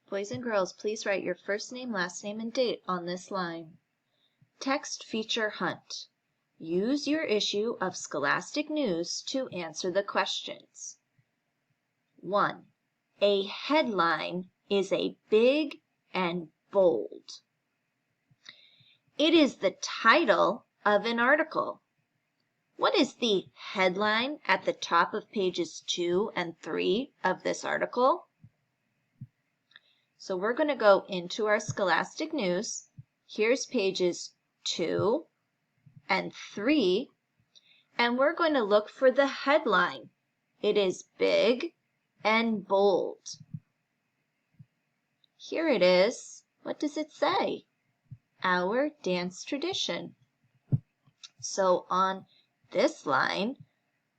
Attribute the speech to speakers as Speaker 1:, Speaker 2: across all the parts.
Speaker 1: Boys and girls, please write your first name, last name, and date on this line. Text feature hunt. Use your issue of Scholastic News to answer the questions. 1. A headline is a big and bold. It is the title of an article. What is the headline at the top of pages 2 and 3 of this article? So we're going to go into our Scholastic News. Here's pages 2 and 3, and we're going to look for the headline. It is big and bold. Here it is. What does it say? Our dance tradition. So on this line,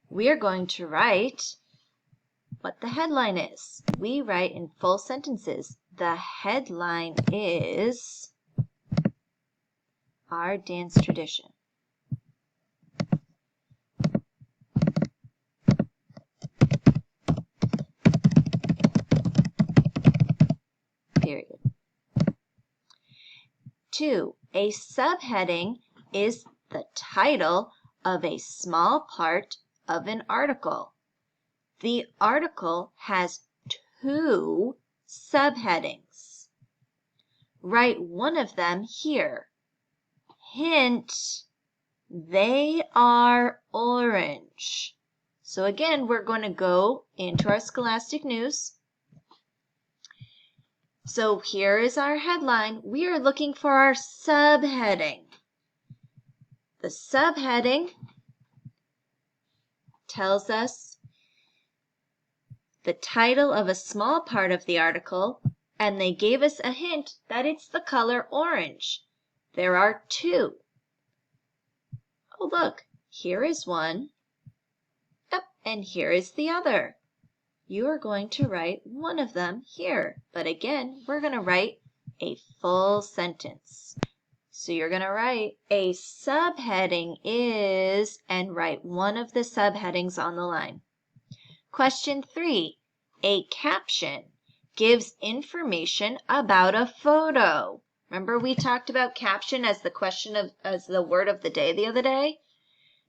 Speaker 1: we are going to write what the headline is. We write in full sentences. The headline is our dance tradition. Period. 2. A subheading is the title of a small part of an article. The article has 2 subheadings. Write one of them here. Hint, they are orange. So again, we're going to go into our Scholastic News. So here is our headline. We are looking for our subheading. The subheading tells us the title of a small part of the article, and they gave us a hint that it's the color orange. There are 2. Oh, look, here is one. Yep, and here is the other. You are going to write one of them here, but again, we're going to write a full sentence. So you're going to write a subheading is, and write one of the subheadings on the line. Question 3. A caption gives information about a photo. Remember we talked about caption as the word of the day the other day?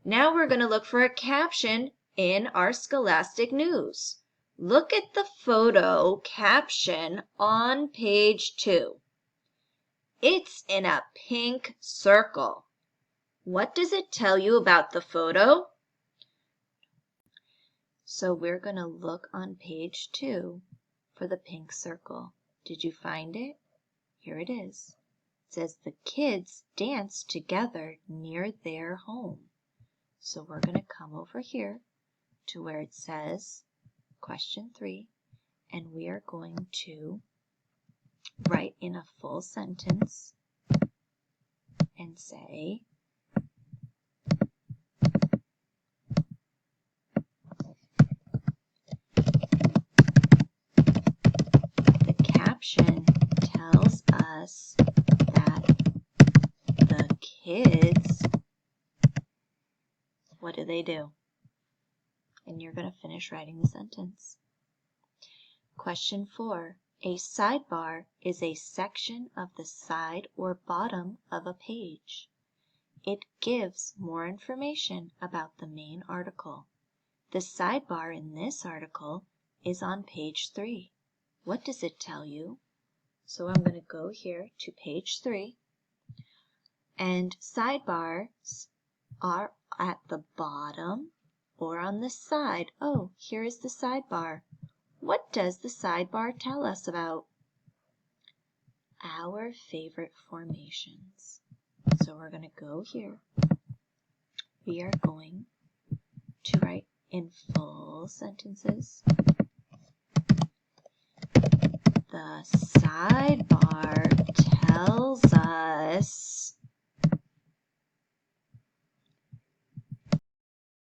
Speaker 1: Now we're going to look for a caption in our Scholastic News. Look at the photo caption on page 2. It's in a pink circle. What does it tell you about the photo? So we're going to look on page 2 for the pink circle. Did you find it? Here it is. It says the kids dance together near their home. So we're going to come over here to where it says question 3, and we are going to write in a full sentence and say, the caption tells us that the kids, what do? And you're going to finish writing the sentence. Question 4. A sidebar is a section of the side or bottom of a page. It gives more information about the main article. The sidebar in this article is on page 3. What does it tell you? So I'm going to go here to page 3. And sidebars are at the bottom or on the side. Oh, here is the sidebar. What does the sidebar tell us about? Our favorite formations. So we're going to go here. We are going to write in full sentences. The sidebar tells us